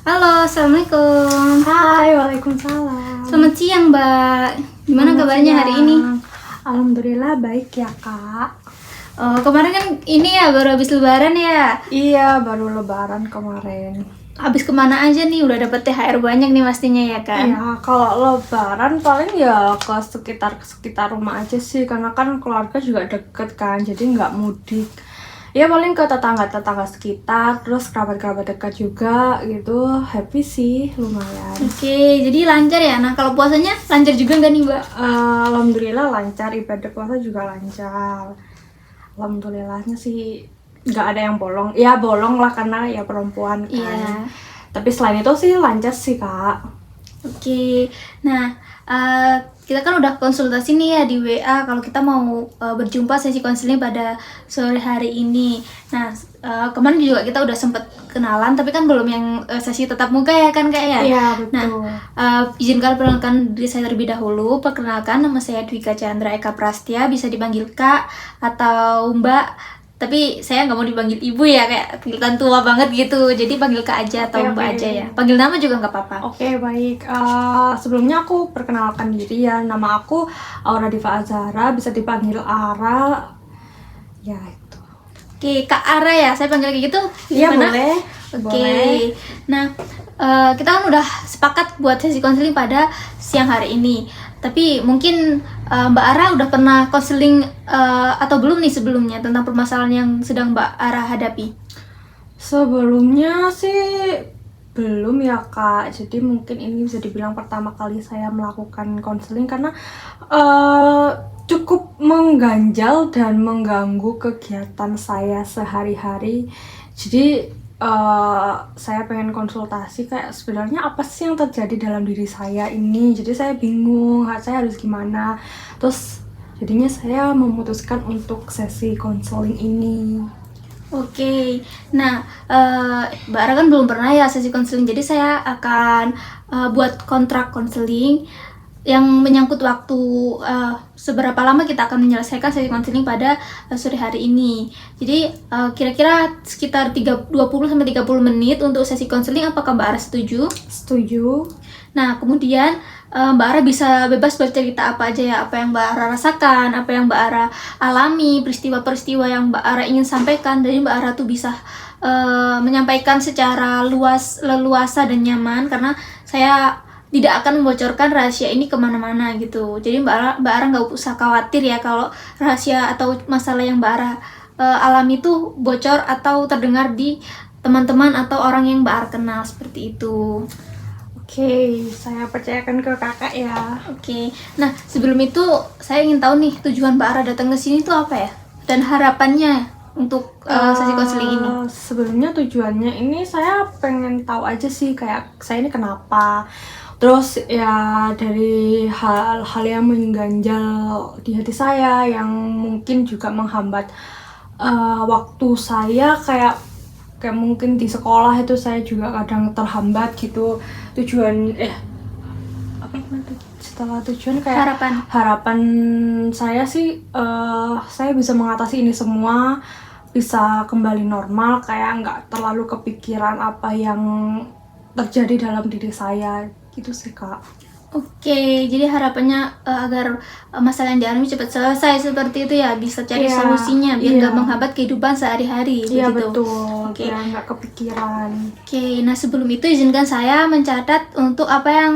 Halo, Assalamualaikum. Hai, waalaikumsalam. Selamat siang, Mbak. Gimana Selamat kabarnya hari siang. ini? Alhamdulillah baik ya, Kak. Kemarin kan ini ya baru habis lebaran ya. Iya, baru lebaran kemarin. Habis kemana aja nih? Udah dapet THR banyak nih pastinya ya kan? Iya, kalau lebaran paling ya ke sekitar rumah aja sih, karena kan keluarga juga deket kan, jadi nggak mudik. Ya paling ke tetangga-tetangga sekitar, terus kerabat-kerabat dekat juga gitu. Happy sih, lumayan. Oke, jadi lancar ya. Nah, kalau puasanya lancar juga nggak nih, Mbak? Alhamdulillah lancar, ibadah puasa juga lancar. Alhamdulillahnya sih nggak ada yang bolong. Ya bolong lah karena ya perempuan kan. Iya. Tapi selain itu sih lancar sih, Kak. Oke. Nah, kita kan udah konsultasi nih ya di WA kalau kita mau berjumpa sesi konseling pada sore hari ini. Nah, kemarin juga kita udah sempet kenalan, tapi kan belum yang sesi tatap muka ya kan Kak ya? Iya, betul. Nah, izinkan perkenalkan diri saya terlebih dahulu. Perkenalkan, nama saya Dwika Chandra Eka Prastia, bisa dipanggil Kak atau Mbak. Tapi saya nggak mau dipanggil ibu ya, kayak panggilan tua banget gitu. Jadi panggil Kak aja atau Mbak aja ya. Panggil nama juga nggak apa-apa. Oke, baik. Sebelumnya aku perkenalkan diri ya. Nama aku Aura Diva Azhara, bisa dipanggil Ara. Ya, itu. Oke, Kak Ara ya, saya panggil kayak gitu. Iya, Gimana? boleh. Oke. Boleh. Nah, kita kan udah sepakat buat sesi konseling pada siang hari ini. Tapi mungkin Mbak Ara udah pernah konseling atau belum nih sebelumnya tentang permasalahan yang sedang Mbak Ara hadapi? Sebelumnya sih belum ya, Kak. Jadi mungkin ini bisa dibilang pertama kali saya melakukan konseling karena cukup mengganjal dan mengganggu kegiatan saya sehari-hari. Jadi saya pengen konsultasi kayak sebenarnya apa sih yang terjadi dalam diri saya ini. Jadi saya bingung, saya harus gimana. Terus jadinya saya memutuskan untuk sesi konseling ini. Oke, nah Mbak Ara kan belum pernah ya sesi konseling, jadi saya akan buat kontrak konseling yang menyangkut waktu seberapa lama kita akan menyelesaikan sesi konseling pada sore hari ini. Jadi kira-kira sekitar 20-30 menit untuk sesi konseling. Apakah Mbak Ara setuju? Setuju. Nah, kemudian Mbak Ara bisa bebas bercerita apa aja ya, apa yang Mbak Ara rasakan, apa yang Mbak Ara alami, peristiwa-peristiwa yang Mbak Ara ingin sampaikan. Jadi Mbak Ara tuh bisa menyampaikan secara leluasa dan nyaman, karena saya tidak akan membocorkan rahasia ini kemana-mana gitu. Jadi Mbak Ara nggak usah khawatir ya kalau rahasia atau masalah yang Mbak Ara alami itu bocor atau terdengar di teman-teman atau orang yang Mbak Ara kenal, seperti itu. Oke, saya percayakan ke kakak ya. Oke, nah sebelum itu saya ingin tahu nih tujuan Mbak Ara datang ke sini tuh apa ya? Dan harapannya untuk sesi konseling ini. Sebelumnya tujuannya ini saya pengen tahu aja sih kayak saya ini kenapa. Terus ya dari hal-hal yang mengganjal di hati saya yang mungkin juga menghambat waktu saya kayak mungkin di sekolah itu saya juga kadang terhambat gitu. Tujuan apa namanya setelah tujuan kayak harapan saya sih saya bisa mengatasi ini semua, bisa kembali normal, kayak nggak terlalu kepikiran apa yang terjadi dalam diri saya gitu sih, Kak. Oke, jadi harapannya agar masalah yang dialami cepat selesai seperti itu ya, bisa cari solusinya biar nggak menghambat kehidupan sehari-hari. Iya, begitu. betul. Biar nggak kepikiran. Oke, nah sebelum itu izinkan saya mencatat untuk apa yang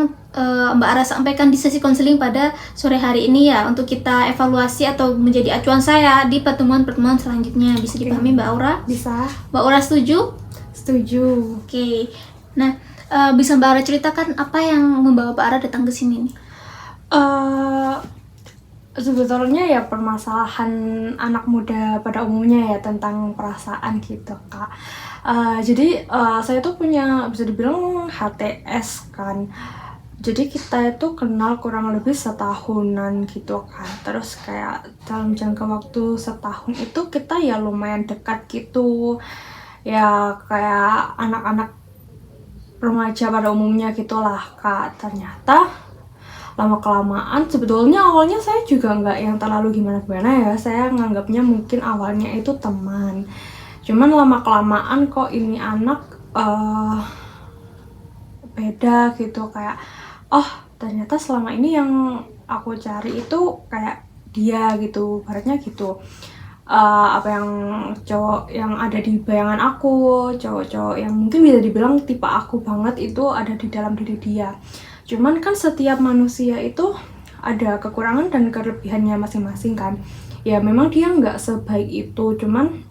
Mbak Ara sampaikan di sesi konseling pada sore hari ini ya, untuk kita evaluasi atau menjadi acuan saya di pertemuan-pertemuan selanjutnya. Bisa dipahami Mbak Aura? Bisa. Mbak Aura setuju? Setuju. Oke, nah bisa Mbak Ara ceritakan apa yang membawa Mbak Ara datang ke sini nih? Sebetulnya ya permasalahan anak muda pada umumnya ya tentang perasaan gitu, Kak. Jadi saya tuh punya bisa dibilang HTS kan. Jadi kita itu kenal kurang lebih setahunan gitu kan. Terus kayak dalam jangka waktu setahun itu kita ya lumayan dekat gitu. Ya kayak anak-anak remaja pada umumnya gitulah, Kak. Ternyata lama-kelamaan sebetulnya awalnya saya juga nggak yang terlalu gimana-gimana ya. Saya nganggapnya mungkin awalnya itu teman. Cuman lama-kelamaan kok ini anak beda gitu, kayak oh ternyata selama ini yang aku cari itu kayak dia gitu, baratnya gitu. Apa yang cowok yang ada di bayangan aku, cowok-cowok yang mungkin bisa dibilang tipe aku banget itu ada di dalam diri dia. Cuman kan setiap manusia itu ada kekurangan dan kelebihannya masing-masing kan. Ya memang dia nggak sebaik itu, cuman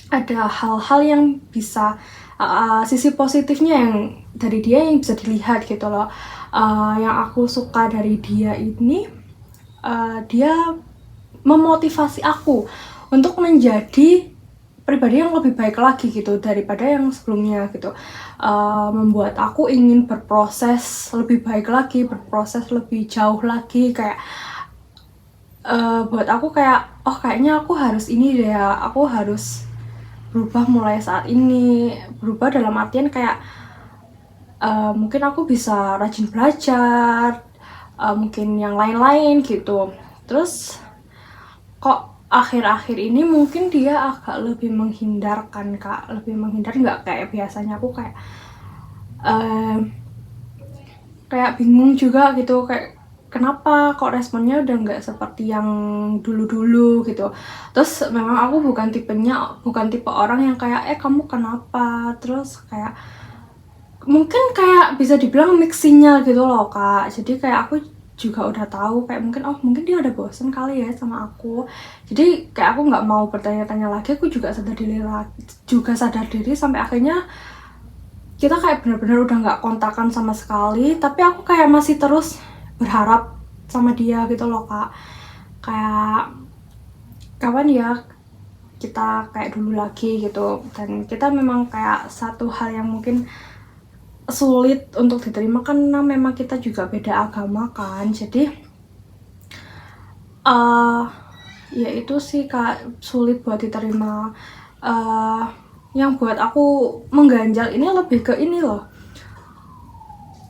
ada hal-hal yang bisa sisi positifnya yang dari dia yang bisa dilihat gitu loh. Yang aku suka dari dia ini, dia memotivasi aku untuk menjadi pribadi yang lebih baik lagi gitu daripada yang sebelumnya gitu. Membuat aku ingin berproses lebih baik lagi, berproses lebih jauh lagi, kayak buat aku kayak oh kayaknya aku harus ini deh ya, aku harus berubah mulai saat ini. Berubah dalam artian kayak mungkin aku bisa rajin belajar, mungkin yang lain-lain gitu. Terus kok akhir-akhir ini mungkin dia agak lebih menghindarkan Kak, lebih menghindar, nggak kayak biasanya. Aku kayak bingung juga gitu, kayak kenapa kok responnya udah nggak seperti yang dulu-dulu gitu. Terus memang aku bukan tipe orang yang kayak kamu kenapa, terus kayak mungkin kayak bisa dibilang mix sinyal gitu loh Kak. Jadi kayak aku juga udah tahu kayak mungkin dia udah bosen kali ya sama aku. Jadi kayak aku nggak mau bertanya-tanya lagi, aku juga sadar diri sampai akhirnya kita kayak benar-benar udah nggak kontakan sama sekali. Tapi aku kayak masih terus berharap sama dia gitu loh Kak. Kayak kapan ya kita kayak dulu lagi gitu. Dan kita memang kayak satu hal yang mungkin sulit untuk diterima karena memang kita juga beda agama kan. Jadi ya itu sih Kak, sulit buat diterima. Yang buat aku mengganjal ini lebih ke ini loh,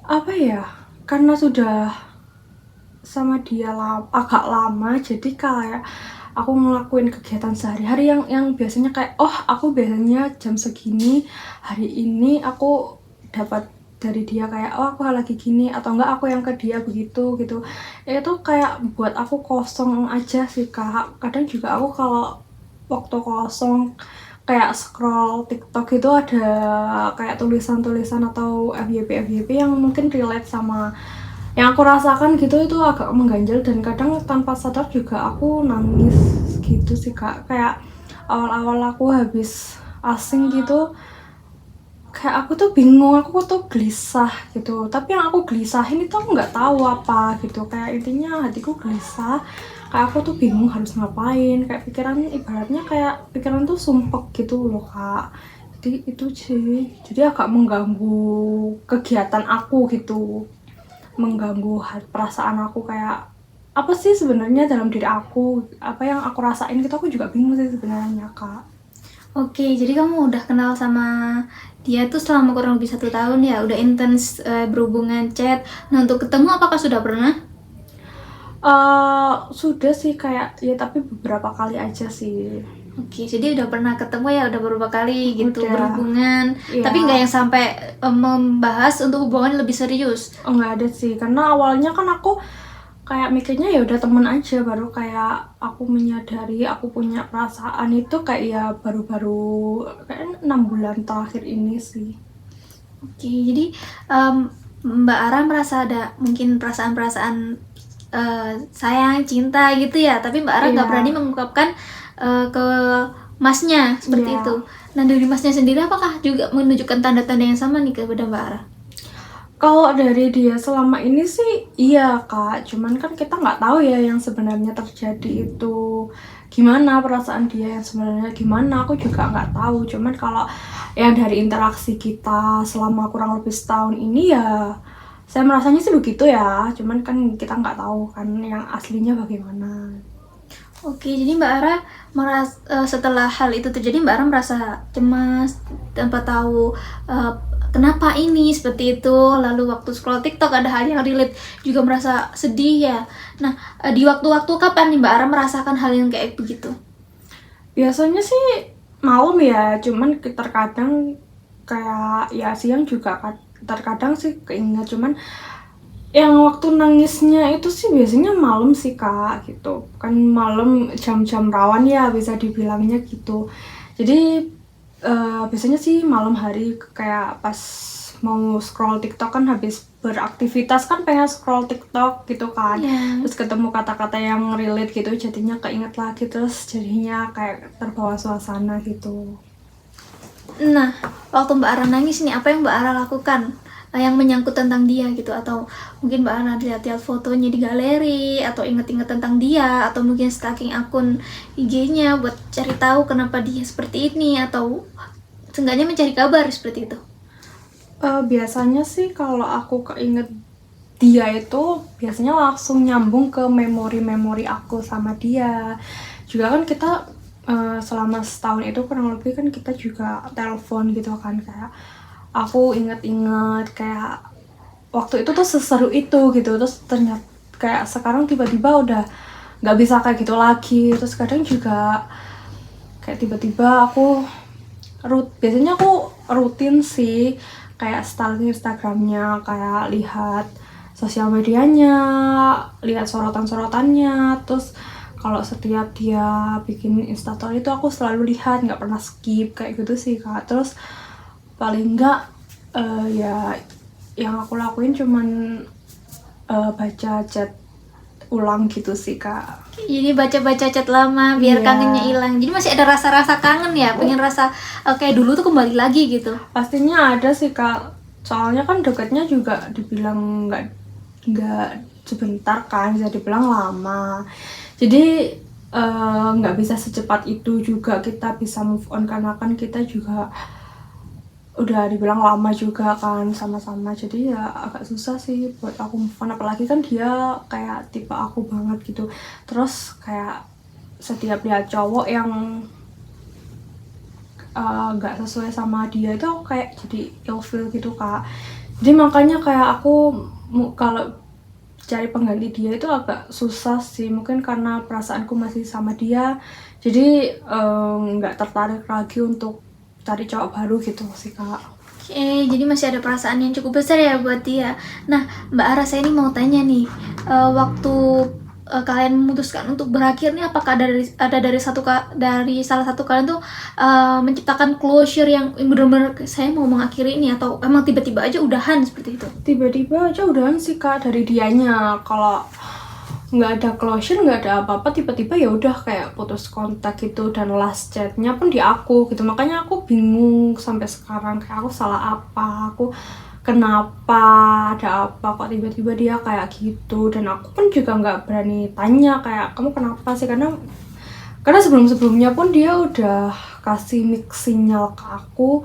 apa ya, karena sudah sama dia agak lama, jadi kayak aku ngelakuin kegiatan sehari-hari yang biasanya kayak oh aku biasanya jam segini, hari ini aku dapat dari dia kayak oh aku lagi gini, atau enggak aku yang ke dia begitu gitu. Itu kayak buat aku kosong aja sih Kak. Kadang juga aku kalau waktu kosong kayak scroll TikTok itu ada kayak tulisan-tulisan atau FYP yang mungkin relate sama yang aku rasakan gitu, itu agak mengganjal. Dan kadang tanpa sadar juga aku nangis gitu sih Kak. Kayak awal-awal aku habis asing gitu, kayak aku tuh bingung, aku tuh gelisah gitu. Tapi yang aku gelisahin itu aku nggak tahu apa gitu. Kayak intinya hatiku gelisah, kayak aku tuh bingung harus ngapain. Kayak ibaratnya kayak pikiran tuh sumpek gitu loh Kak. Jadi itu sih, jadi agak mengganggu kegiatan aku gitu, mengganggu perasaan aku. Kayak apa sih sebenarnya dalam diri aku, apa yang aku rasain gitu, aku juga bingung sih sebenarnya Kak. Oke, jadi kamu udah kenal sama dia tuh selama kurang lebih 1 tahun ya, udah intens berhubungan chat. Nah, untuk ketemu apakah sudah pernah? Sudah sih kayak ya, tapi beberapa kali aja sih. Oke, jadi udah pernah ketemu ya, udah beberapa kali gitu Udah. berhubungan. Iya. Tapi nggak yang sampai membahas untuk hubungan lebih serius. Oh, nggak ada sih, karena awalnya kan aku kayak mikirnya ya udah temen aja. Baru kayak aku menyadari aku punya perasaan itu kayak ya baru-baru kayak 6 bulan terakhir ini sih. Oke, jadi Mbak Ara merasa ada mungkin perasaan-perasaan sayang, cinta gitu ya. Tapi Mbak Ara nggak Iya. berani mengungkapkan ke masnya seperti Iya. itu. Nah, dari masnya sendiri apakah juga menunjukkan tanda-tanda yang sama nih kepada Mbak Ara? Kalau dari dia selama ini sih iya Kak, cuman kan kita nggak tahu ya yang sebenarnya terjadi itu gimana, perasaan dia yang sebenarnya gimana, aku juga nggak tahu. Cuman kalau yang dari interaksi kita selama kurang lebih setahun ini ya saya merasanya sih begitu ya, cuman kan kita nggak tahu kan yang aslinya bagaimana. Oke, jadi Mbak Ara setelah hal itu terjadi, Mbak Ara merasa cemas tanpa tahu kenapa ini seperti itu. Lalu waktu scroll TikTok ada hal yang relate, juga merasa sedih ya. Nah, di waktu-waktu kapan nih Mbak Ara merasakan hal yang kayak begitu? Biasanya sih malam ya, cuman terkadang kayak ya siang juga terkadang sih keinget, cuman yang waktu nangisnya itu sih biasanya malam sih Kak gitu, kan malam jam-jam rawan ya bisa dibilangnya gitu. Jadi biasanya sih malam hari kayak pas mau scroll TikTok kan, habis beraktivitas kan pengen scroll TikTok gitu kan. Iya. Terus ketemu kata-kata yang relate gitu, jadinya keinget lagi, terus jadinya kayak terbawa suasana gitu. Nah, waktu Mbak Ara nangis nih, apa yang Mbak Ara lakukan? Yang menyangkut tentang dia gitu, atau mungkin Mbak Ara lihat-lihat fotonya di galeri, atau inget-inget tentang dia, atau mungkin stalking akun IG-nya buat cari tahu kenapa dia seperti ini, atau seenggaknya mencari kabar seperti itu. Biasanya sih kalau aku keinget dia itu biasanya langsung nyambung ke memori-memori aku sama dia. Juga kan kita selama setahun itu kurang lebih kan kita juga telepon gitu kan, kayak aku inget-inget kayak waktu itu tuh seseru itu gitu, terus ternyata kayak sekarang tiba-tiba udah nggak bisa kayak gitu lagi. Terus kadang juga kayak tiba-tiba biasanya aku rutin sih kayak stalking Instagramnya, kayak lihat sosial medianya, lihat sorotan-sorotannya. Terus kalau setiap dia bikin instastory itu aku selalu lihat, nggak pernah skip kayak gitu sih Kak. Terus paling nggak ya yang aku lakuin cuman baca chat ulang gitu sih Kak. Jadi baca-baca chat lama biar Iya. kangennya hilang. Jadi masih ada rasa-rasa kangen ya, pengen rasa kayak dulu tuh kembali lagi gitu. Pastinya ada sih Kak, soalnya kan deketnya juga dibilang nggak sebentar kan, bisa dibilang lama. Jadi nggak bisa secepat itu juga kita bisa move on, karena kan kita juga udah dibilang lama juga kan sama-sama. Jadi ya agak susah sih buat aku move on, apalagi kan dia kayak tipe aku banget gitu. Terus kayak setiap lihat cowok yang nggak sesuai sama dia itu aku kayak jadi ilfeel gitu Kak. Jadi makanya kayak aku kalau cari pengganti dia itu agak susah sih, mungkin karena perasaanku masih sama dia, jadi nggak tertarik lagi untuk cari cowok baru gitu sih Kak. Oke, jadi masih ada perasaan yang cukup besar ya buat dia. Nah, Mbak Ara, saya ini mau tanya nih, waktu kalian memutuskan untuk berakhir nih, apakah dari salah satu kalian tuh menciptakan closure yang benar-benar saya mau mengakhiri ini, atau emang tiba-tiba aja udahan seperti itu? Tiba-tiba aja udahan sih Kak dari dianya. Kalau nggak ada closure, nggak ada apa-apa, tiba-tiba ya udah kayak putus kontak gitu, dan last chatnya pun di aku gitu. Makanya aku bingung sampai sekarang, kayak aku salah apa, aku kenapa, ada apa kok tiba-tiba dia kayak gitu. Dan aku pun juga nggak berani tanya kayak kamu kenapa sih, karena sebelum-sebelumnya pun dia udah kasih mix sinyal ke aku.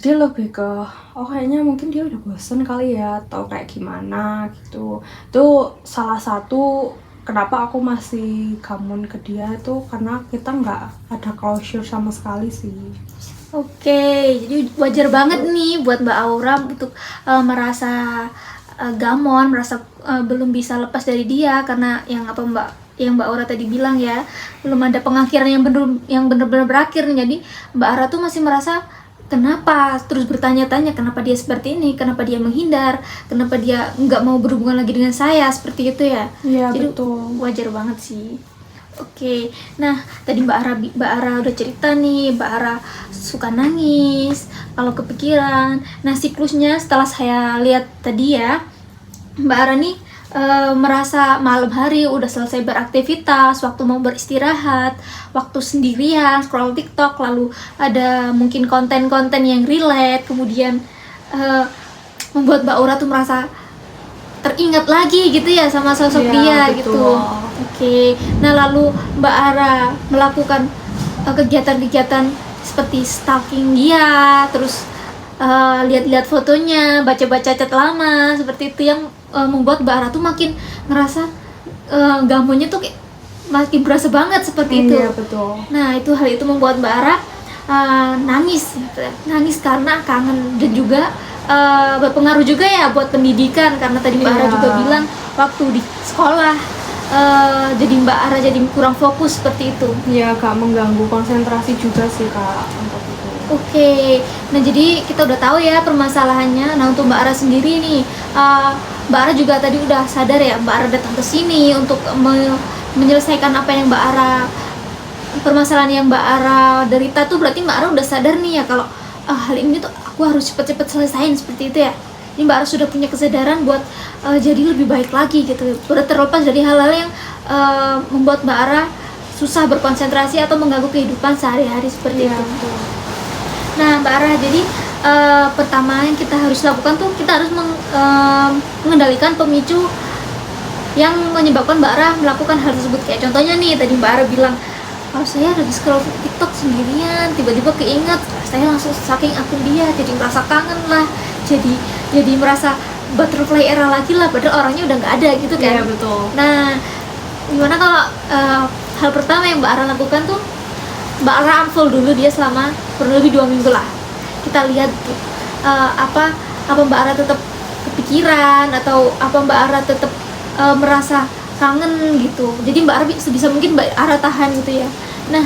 Jadi lebih ke kayaknya mungkin dia udah bosen kali ya, atau kayak gimana gitu. Itu salah satu kenapa aku masih gamon ke dia, itu karena kita nggak ada closure sama sekali sih. Oke, jadi wajar banget nih buat Mbak Aura untuk merasa gamon, merasa belum bisa lepas dari dia, karena yang Mbak Aura tadi bilang ya, belum ada pengakhiran yang benar-benar berakhir nih. Jadi Mbak Aura tuh masih merasa kenapa, terus bertanya-tanya kenapa dia seperti ini, kenapa dia menghindar, kenapa dia nggak mau berhubungan lagi dengan saya, seperti itu ya. Iya, Jadi betul. wajar banget sih. Oke, nah tadi Mbak Ara udah cerita nih, Mbak Ara suka nangis kalau kepikiran. Nah, siklusnya setelah saya lihat tadi ya, Mbak Ara nih merasa malam hari udah selesai beraktivitas, waktu mau beristirahat, waktu sendirian scroll TikTok, lalu ada mungkin konten-konten yang relate, kemudian membuat Mbak Aura tuh merasa teringat lagi gitu ya sama sosok dia betul. gitu. Oke, nah lalu Mbak Ara melakukan kegiatan-kegiatan seperti stalking dia, terus lihat-lihat fotonya, baca-baca chat lama, seperti itu yang membuat Mbak Ara tuh makin ngerasa gamonnya tuh kayak makin berasa banget seperti itu. Iya, betul. Nah, hal itu membuat Mbak Ara nangis karena kangen, dan juga berpengaruh juga ya buat pendidikan, karena tadi Mbak Ara Iya. juga bilang waktu di sekolah jadi Mbak Ara jadi kurang fokus seperti itu. Iya, agak mengganggu konsentrasi juga sih Kak untuk itu. Oke, nah jadi kita udah tahu ya permasalahannya. Nah untuk Mbak Ara sendiri nih, Mbak Ara juga tadi udah sadar ya, Mbak Ara datang ke sini untuk menyelesaikan apa yang Mbak Ara, permasalahan yang Mbak Ara derita tuh, berarti Mbak Ara udah sadar nih ya kalau hal ini tuh aku harus cepet-cepet selesain seperti itu ya. Ini Mbak Ara sudah punya kesadaran buat jadi lebih baik lagi gitu, terlepas dari hal-hal yang membuat Mbak Ara susah berkonsentrasi atau mengganggu kehidupan sehari-hari seperti itu. Nah Mbak Ara, jadi pertama yang kita harus lakukan tuh kita harus mengendalikan pemicu yang menyebabkan Mbak Ara melakukan hal tersebut. Kayak contohnya nih, tadi Mbak Ara bilang kalau saya lagi scroll TikTok sendirian, tiba-tiba keinget, saya langsung saking akun dia, jadi merasa kangen lah, jadi merasa butterfly era lagi lah, padahal orangnya udah nggak ada gitu kan. Iya betul. Nah gimana kalau hal pertama yang Mbak Ara lakukan tuh, Mbak Ara unfollow dulu dia selama kurang lebih 2 minggu lah. Kita lihat tuh, apa Mbak Ara tetap kepikiran atau apa Mbak Ara tetap merasa kangen gitu. Jadi Mbak Ara sebisa mungkin Mbak Ara tahan gitu ya. Nah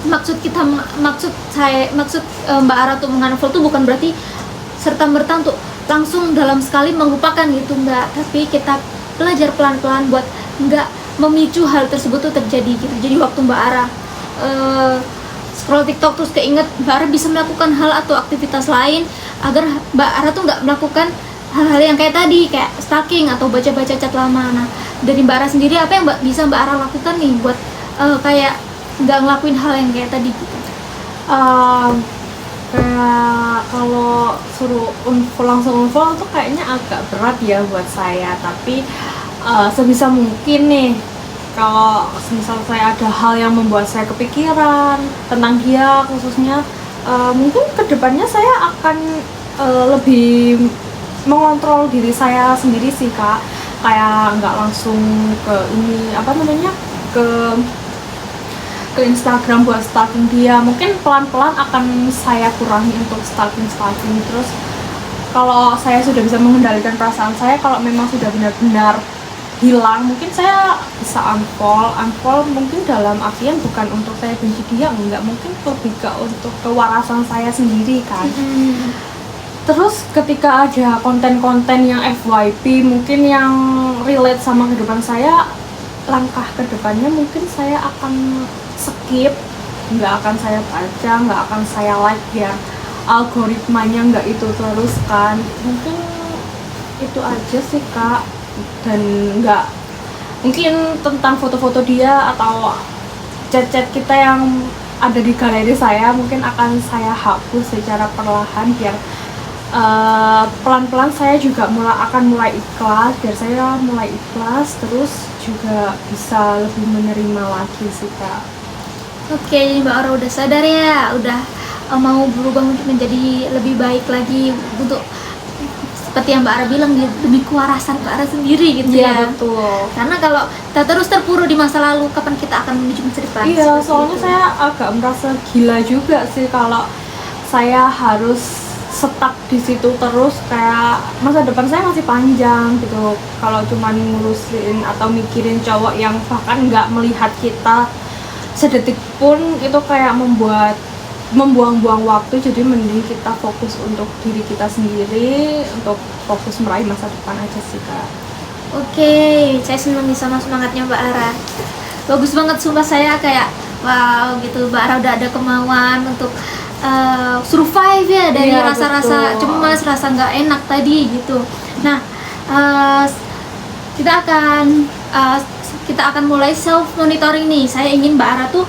maksud Mbak Ara tuh mengunfollow tuh bukan berarti serta-merta untuk langsung dalam sekali melupakan gitu, enggak. Tapi kita belajar pelan-pelan buat enggak memicu hal tersebut tuh terjadi gitu. Jadi waktu Mbak Ara scroll TikTok terus keinget, Mbak Ara bisa melakukan hal atau aktivitas lain agar Mbak Ara tuh nggak melakukan hal-hal yang kayak tadi, kayak stalking atau baca-baca chat lama. Nah dari Mbak Ara sendiri apa yang bisa Mbak Ara lakukan nih buat kayak nggak ngelakuin hal yang kayak tadi gitu? Kayak kalau suruh langsung unfollow tuh kayaknya agak berat ya buat saya, tapi sebisa mungkin nih, kalau misal saya ada hal yang membuat saya kepikiran tentang dia khususnya, mungkin kedepannya saya akan lebih mengontrol diri saya sendiri sih Kak, kayak nggak langsung ke ini ke Instagram buat stalking dia. Mungkin pelan-pelan akan saya kurangi untuk stalking. Terus kalau saya sudah bisa mengendalikan perasaan saya, kalau memang sudah benar-benar hilang, mungkin saya bisa unfollow mungkin dalam artian bukan untuk saya benci dia, enggak, mungkin lebih ke untuk kewarasan saya sendiri kan. Terus ketika ada konten-konten yang FYP mungkin yang relate sama kehidupan saya, langkah kedepannya mungkin saya akan skip, nggak akan saya baca, nggak akan saya like, biar algoritmanya nggak itu terus kan. Mungkin itu aja sih Kak. Dan nggak mungkin tentang foto-foto dia atau chat-chat kita yang ada di galeri saya, mungkin akan saya hapus secara perlahan biar pelan-pelan saya juga akan mulai ikhlas, biar saya mulai ikhlas, terus juga bisa lebih menerima lagi sih Kak. Oke, jadi Mbak Ara udah sadar ya, udah mau berubah untuk menjadi lebih baik lagi, untuk seperti yang Mbak Ara bilang, demi kewarasan Mbak Ara sendiri gitu ya. Iya betul. Karena kalau kita terus terpuruk di masa lalu, kapan kita akan menuju masa depan? Iya, soalnya saya agak merasa gila juga sih kalau saya harus stuck di situ terus, kayak masa depan saya masih panjang gitu. Kalau cuma ngurusin atau mikirin cowok yang bahkan nggak melihat kita sedetik pun, itu kayak membuang-buang waktu. Jadi mending kita fokus untuk diri kita sendiri, untuk fokus meraih masa depan aja sih Kak. Oke, saya senang nih sama semangatnya Mbak Ara. Bagus banget, sumpah saya kayak wow gitu, Mbak Ara udah ada kemauan untuk survive ya dari rasa-rasa cemas, rasa nggak enak tadi gitu. Nah kita akan mulai self monitoring nih. Saya ingin Mbak Ara tuh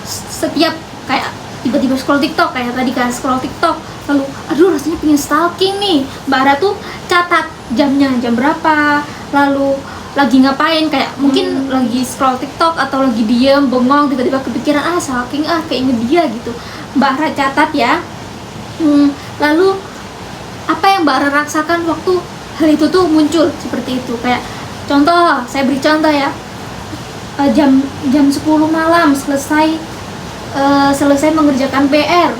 setiap kayak tiba-tiba scroll TikTok, kayak tadi kan scroll TikTok lalu aduh rasanya pengen stalking nih, Mbak Ara tuh catat jamnya, jam berapa, lalu lagi ngapain, kayak mungkin lagi scroll TikTok atau lagi diem bengong, tiba-tiba kepikiran stalking, keinget dia gitu, Mbak Ara catat ya. Lalu apa yang Mbak Ara rasakan waktu hal itu tuh muncul seperti itu, kayak contoh, saya beri contoh ya, jam 10 malam selesai mengerjakan PR,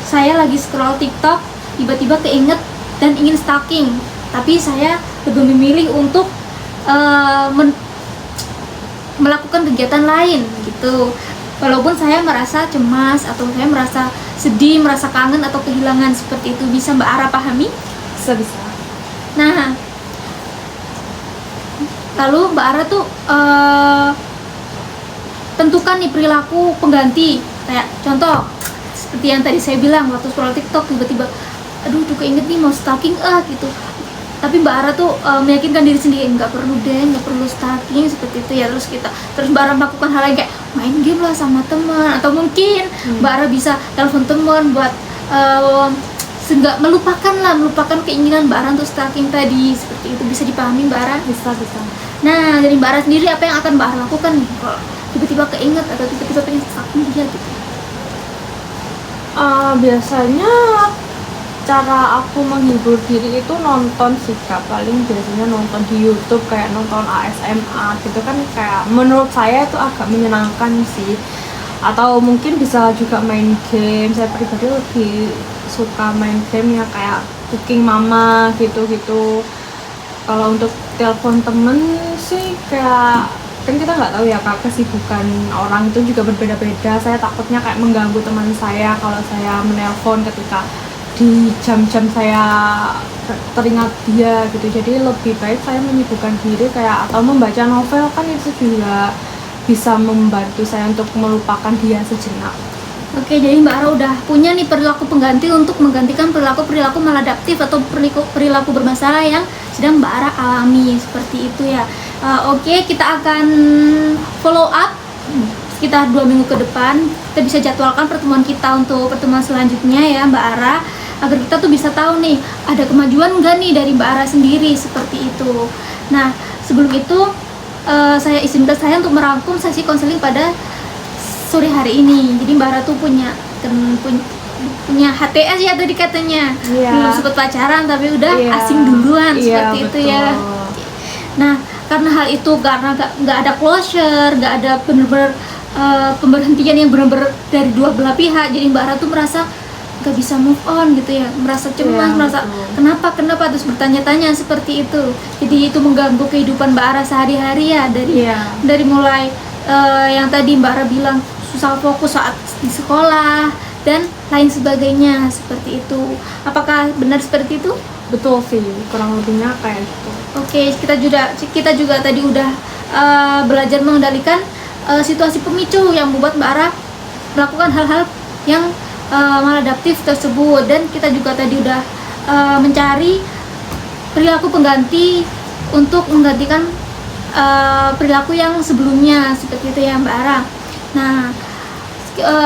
saya lagi scroll TikTok, tiba-tiba keinget dan ingin stalking, tapi saya lebih memilih untuk melakukan kegiatan lain gitu. Walaupun saya merasa cemas atau saya merasa sedih, merasa kangen atau kehilangan seperti itu, bisa Mbak Ara pahami? Bisa. Nah, lalu Mbak Ara tuh tentukan nih perilaku pengganti. Kayak contoh seperti yang tadi saya bilang, waktu scroll TikTok tiba-tiba aduh tuh keinget nih mau stalking gitu. Tapi Mbak Ara tuh meyakinkan diri sendiri, nggak perlu deh, nggak perlu stalking seperti itu ya. Terus Mbak Ara melakukan hal lain kayak main game lah sama teman, atau mungkin Mbak Ara bisa telepon teman buat nggak melupakan keinginan Mbak Ara untuk stalking tadi. Seperti itu, bisa dipahami Mbak Ara? Bisa. Nah, dari Mbak Ara sendiri apa yang akan Mbak Ara lakukan nih kalau tiba-tiba keinget atau tiba-tiba pengen stalking dia gitu? Biasanya cara aku menghibur diri itu nonton sih Kak, paling biasanya nonton di YouTube kayak nonton ASMR gitu kan, kayak menurut saya itu agak menyenangkan sih. Atau mungkin bisa juga main game, saya pribadi lebih suka main game yang kayak Cooking Mama gitu-gitu. Kalau untuk telepon temen sih kayak kan kita nggak tahu ya Kak, kesibukan orang itu juga berbeda-beda. Saya takutnya kayak mengganggu teman saya kalau saya menelpon ketika di jam-jam saya teringat dia gitu. Jadi lebih baik saya menyibukkan diri kayak atau membaca novel, kan itu juga bisa membantu saya untuk melupakan dia sejenak. Oke, jadi Mbak Ara udah punya nih perilaku pengganti untuk menggantikan perilaku maladaptif atau perilaku bermasalah yang sedang Mbak Ara alami, seperti itu ya. Oke, kita akan follow up sekitar 2 minggu ke depan. Kita bisa jadwalkan pertemuan kita untuk pertemuan selanjutnya ya Mbak Ara, agar kita tuh bisa tahu nih ada kemajuan nggak nih dari Mbak Ara sendiri, seperti itu. Nah, sebelum itu saya izinkan saya untuk merangkum sesi konseling pada sore hari ini. Jadi Mbak Ara tuh punya HTS ya tadi katanya. Belum sempat pacaran tapi udah asing duluan, seperti itu ya. Nah, karena hal itu, karena nggak ada closure, nggak ada bener-bener pemberhentian yang benar-benar dari dua belah pihak, jadi Mbak Ara tuh merasa nggak bisa move on gitu ya, merasa cemas, merasa kenapa terus bertanya-tanya seperti itu. Jadi itu mengganggu kehidupan Mbak Ara sehari-hari ya, dari mulai yang tadi Mbak Ara bilang susah fokus saat di sekolah dan lain sebagainya, seperti itu. Apakah benar seperti itu? Betul sih, kurang lebihnya kayak gitu. Oke, kita juga tadi udah belajar mengendalikan situasi pemicu yang membuat Mbak Ara melakukan hal-hal yang maladaptif tersebut, dan kita juga tadi udah mencari perilaku pengganti untuk menggantikan perilaku yang sebelumnya, seperti itu ya Mbak Ara. Nah,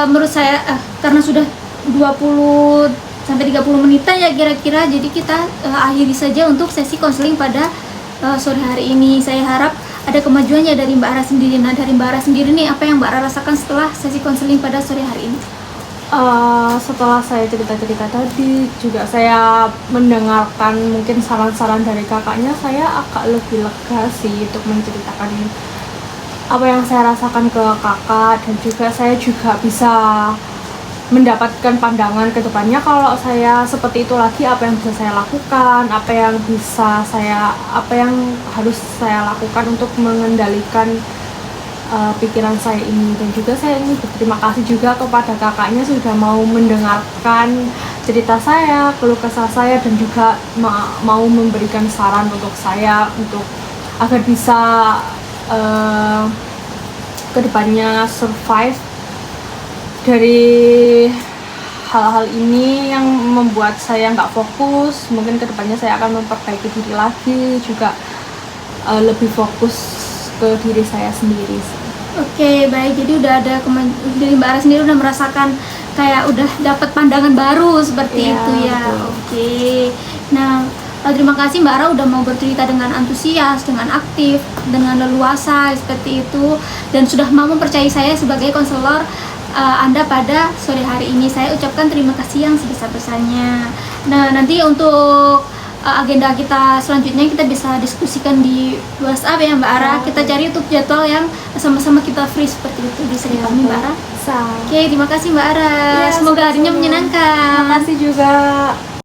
menurut saya karena sudah 20 sampai 30 menitan ya kira-kira, jadi kita akhiri saja untuk sesi konseling pada sore hari ini. Saya harap ada kemajuannya dari Mbak Ara sendiri. Nah, dari Mbak Ara sendiri nih, apa yang Mbak Ara rasakan setelah sesi konseling pada sore hari ini? Setelah saya cerita-cerita tadi, juga saya mendengarkan mungkin saran-saran dari kakaknya, saya agak lebih lega sih untuk menceritakan apa yang saya rasakan ke kakak, dan juga saya juga bisa mendapatkan pandangan ke depannya kalau saya seperti itu lagi, apa yang bisa saya lakukan, apa yang harus saya lakukan untuk mengendalikan pikiran saya ini. Dan juga saya ingin berterima kasih juga kepada kakaknya sudah mau mendengarkan cerita saya, keluh kesah saya, dan juga mau memberikan saran untuk saya untuk agar bisa kedepannya survive dari hal-hal ini yang membuat saya nggak fokus. Mungkin kedepannya saya akan memperbaiki diri lagi, juga lebih fokus ke diri saya sendiri sih. Oke, baik. Jadi udah ada dari Mbak Ara sendiri udah merasakan kayak udah dapat pandangan baru seperti itu ya. Betul. Oke. Nah, terima kasih Mbak Ara udah mau bercerita dengan antusias, dengan aktif, dengan leluasa seperti itu, dan sudah mau mempercayai saya sebagai konselor Anda pada sore hari ini. Saya ucapkan terima kasih yang sebesar-besarnya. Nah, nanti untuk agenda kita selanjutnya kita bisa diskusikan di WhatsApp ya Mbak Ara. Kita cari untuk jadwal yang sama-sama kita free seperti itu. Bisa dipahami Mbak Ara? Bisa. Oke, terima kasih Mbak Ara. Semoga harinya menyenangkan. Terima kasih juga.